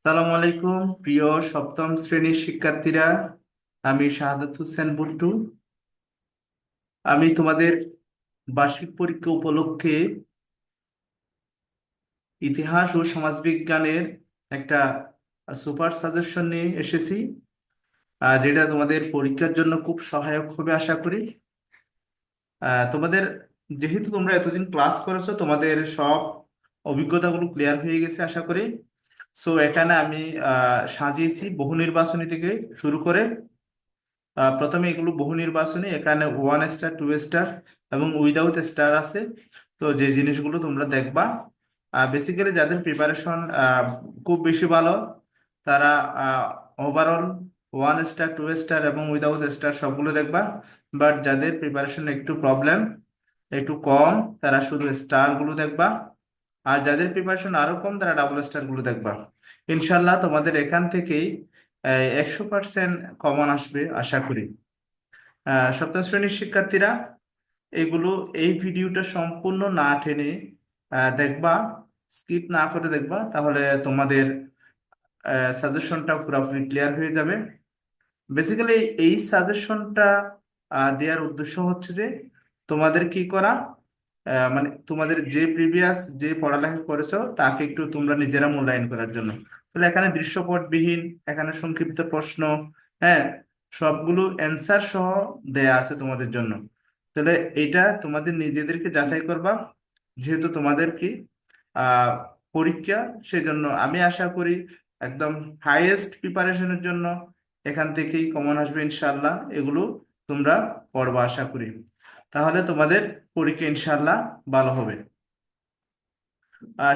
সালাম আলাইকুম প্রিয় সপ্তম শ্রেণীর শিক্ষার্থীরা। আমি শাহাদাত হোসেন বুল্টু। আমি তোমাদের বার্ষিক পরীক্ষা উপলক্ষে ইতিহাস ও সমাজবিজ্ঞানের একটা সুপার সাজেশন নিয়ে এসেছি, যেটা তোমাদের পরীক্ষার জন্য খুব সহায়ক হবে আশা করি। তোমাদের যেহেতু তোমরা এতদিন ক্লাস করেছো, তোমাদের সব অভিজ্ঞতাগুলো ক্লিয়ার হয়ে গেছে আশা করি। সো এখানে আমি সাজিয়েছি বহু নির্বাচনী থেকে শুরু করে। প্রথমে এগুলো বহু নির্বাচনী, এখানে 1 স্টার 2 স্টার এবং উইদাউট স্টার আছে। তো যে জিনিসগুলো তোমরা দেখবা, বেসিক্যালি যাদের প্রিপারেশন খুব বেশি ভালো, তারা ওভারঅল 1 স্টার 2 স্টার এবং উইদাউট স্টার সবগুলো দেখবা। বাট যাদের প্রিপারেশন একটু প্রবলেম, একটু কম, তারা শুধু স্টার গুলো দেখবা। আর যাদের প্রিপারেশন আরো কম, তারা ডাবল স্টার গুলো দেখবা। ইনশাল্লাহ তোমাদের এখান থেকেই 100% কমন আসবে আশা করি। সপ্তম শ্রেণীর শিক্ষার্থীরা, এগুলো এই ভিডিওটা সম্পূর্ণ না টেনে দেখবা, স্কিপ না করে দেখবা, তাহলে তোমাদের সাজেশনটা পুরোপুরি ক্লিয়ার হয়ে যাবে। বেসিক্যালি এই সাজেশনটা দেওয়ার উদ্দেশ্য হচ্ছে যে তোমাদের কি করা, মানে তোমাদের যে প্রিভিয়াস যে পড়ালেখা করেছো তাকে একটু তোমরা নিজেরা মূল্যায়ন করার জন্য। তাহলে এখানে দৃশ্যপটবিহীন, এখানে সংক্ষিপ্ত প্রশ্ন, হ্যাঁ, সবগুলো অ্যান্সার সহ দেয়া আছে তোমাদের জন্য। তাহলে এটা তোমাদের নিজেদেরকে যাচাই করবা, যেহেতু তোমাদের কি আহ পরীক্ষা, সেজন্য আমি আশা করি একদম হাইয়েস্ট প্রিপারেশনের জন্য এখান থেকেই কমন আসবে ইনশাল্লাহ। এগুলো তোমরা পড়বা আশা করি, তাহলে তোমাদের পরীক্ষা ইনশাল্লাহ ভালো হবে।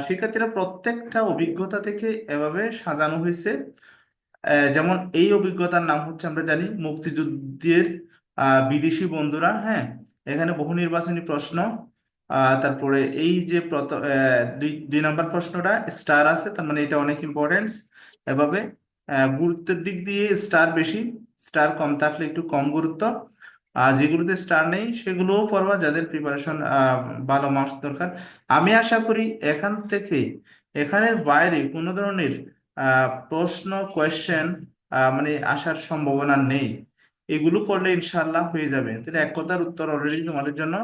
শিক্ষার্থীরা, প্রত্যেকটা অভিজ্ঞতা থেকে এভাবে সাজানো হয়েছে। যেমন এই অভিজ্ঞতার নাম হচ্ছে, আমরা জানি, মুক্তিযুদ্ধের বিদেশি বন্ধুরা। হ্যাঁ, এখানে বহু নির্বাচনী প্রশ্ন। তারপরে এই যে দুই দুই নম্বর প্রশ্নটা স্টার আছে, তার মানে এটা অনেক ইম্পর্টেন্স। এভাবে গুরুত্বের দিক দিয়ে স্টার বেশি, স্টার কম থাকলে একটু কম গুরুত্ব। আর যেগুলোতে স্টার নেই সেগুলোও পড়বা, যাদের প্রিপারেশন ভালো মার্কস দরকার। আমি আশা করি এখান থেকে, এখানের বাইরে কোনো ধরনের প্রশ্ন কোয়েশ্চেন মানে আসার সম্ভাবনা নেই। এগুলো পড়লে ইনশাল্লাহ হয়ে যাবে। তাহলে এক কথার উত্তর অলরেডি তোমাদের জন্য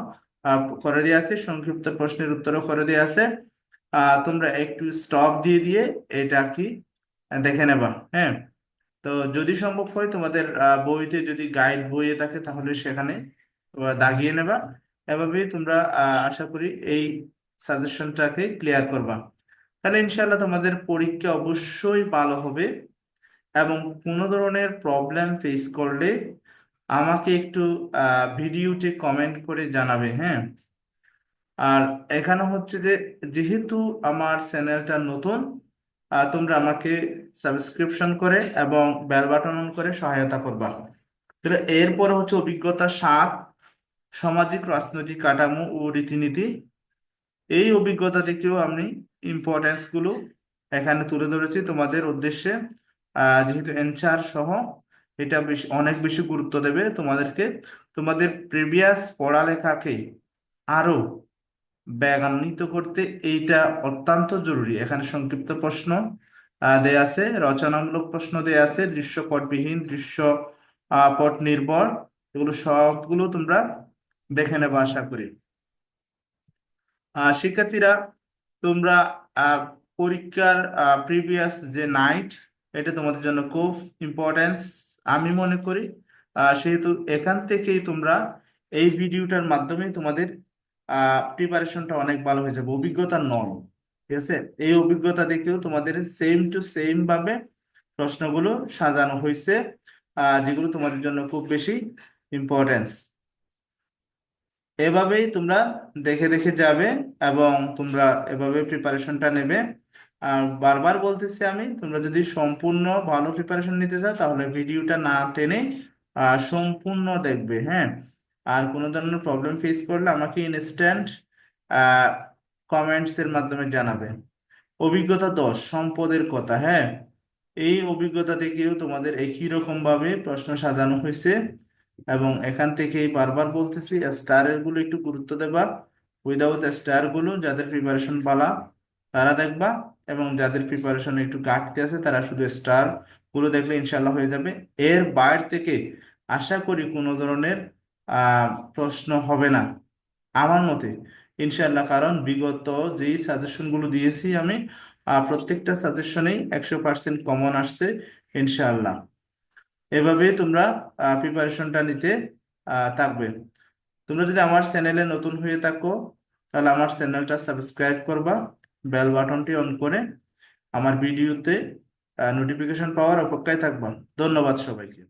করে দেওয়া আছে, সংক্ষিপ্ত প্রশ্নের উত্তরও করে দেওয়া আছে। তোমরা একটু স্টপ দিয়ে দিয়ে এটা কি দেখে নেবা। হ্যাঁ, তো যদি সম্ভব হয় তোমাদের বইতে যদি গাইড বইয়ে থাকে তাহলে সেখানে দাগিয়ে নেবা। এভাবেই তোমরা আশা করি এই সাজেশনটাকে ক্লিয়ার করবা। তাহলে ইনশাল্লাহ তোমাদের পরীক্ষা অবশ্যই ভালো হবে। এবং কোনো ধরনের প্রবলেম ফেস করলে আমাকে একটু ভিডিওতে কমেন্ট করে জানাবে। হ্যাঁ, আর এখানে হচ্ছে যে, যেহেতু আমার চ্যানেলটা নতুন, তোমরা আমাকে সাবস্ক্রিপশন করে এবং বেল বাটন অন করে সহায়তা করবা। তাহলে এরপরে হচ্ছে অভিজ্ঞতা 7, সামাজিক রাজনৈতিক কাঠামো ও রীতিনীতি। এই অভিজ্ঞতা থেকেও আমি ইম্পর্টেন্স গুলো এখানে তুলে ধরেছি তোমাদের উদ্দেশ্যে। যেহেতু এনসার সহ এটা বেশি, অনেক বেশি গুরুত্ব দেবে তোমাদেরকে, তোমাদের প্রিভিয়াস পড়ালেখাকে আরো ব্যাগান্বিত করতে। এইটা অত্যন্ত জরুরি। এখানে সংক্ষিপ্ত প্রশ্ন দেয়া আছে, রচনামূলক প্রশ্ন দেয়া আছে, দৃশ্যপটবিহীন, পট নির্ভর, এগুলো সবগুলো তোমরা দেখে নেবে আশা করি। শিক্ষার্থীরা, তোমরা আহ, পরীক্ষার প্রিভিয়াস যে নাইট, এটা তোমাদের জন্য খুব ইম্পর্টেন্স আমি মনে করি। সেহেতু এখান থেকেই তোমরা এই ভিডিওটার মাধ্যমে তোমাদের প্রিপারেশনটা অনেক ভালো হয়ে যাবে, অভিজ্ঞতা নয়। ঠিক আছে, এই অভিজ্ঞতা থেকেও তোমাদের সেম টু সেম ভাবে প্রশ্নগুলো সাজানো হয়েছে, যেগুলো তোমাদের জন্য খুব বেশি ইম্পর্টেন্স। এভাবেই তোমরা দেখে দেখে যাবে এবং তোমরা এভাবে প্রিপারেশনটা নেবে। আর বারবার বলতেছি আমি, তোমরা যদি সম্পূর্ণ ভালো প্রিপারেশন নিতে চাও তাহলে ভিডিওটা না টেনে সম্পূর্ণ দেখবে। হ্যাঁ, আর কোনো ধরনের প্রবলেম ফেস করলে আমাকে ইনস্ট্যান্ট কমেন্টস এর মাধ্যমে জানাবে। অভিজ্ঞতা 10, সম্পদের কথা। হ্যাঁ, এই অভিজ্ঞতা থেকেও তোমাদের একই রকম ভাবে প্রশ্ন সাজানো হয়েছে এবং এখান থেকেই বারবার বলতেছি স্টারের গুলো একটু গুরুত্ব দেবা। উইদাউট স্টার গুলো যাদের প্রিপারেশন ভালো তারা দেখবা। এবং যাদের প্রিপারেশন একটু ঘাটতি আছে তারা শুধু স্টার গুলো দেখলে ইনশাল্লাহ হয়ে যাবে। এর বাইরে থেকে আশা করি কোনো ধরনের প্রশ্ন হবে না আমার মতে, ইনশাল্লাহ। কারণ বিগত যেই সাজেশনগুলো দিয়েছি আমি, প্রত্যেকটা সাজেশনেই 100% কমন আসছে ইনশাল্লাহ। এভাবেই তোমরা প্রিপারেশনটা নিতে থাকবে। তোমরা যদি আমার চ্যানেলে নতুন হয়ে থাকো তাহলে আমার চ্যানেলটা সাবস্ক্রাইব করবা, বেল বাটনটি অন করে আমার ভিডিওতে নোটিফিকেশন পাওয়ার অপেক্ষায় থাকবা। ধন্যবাদ সবাইকে।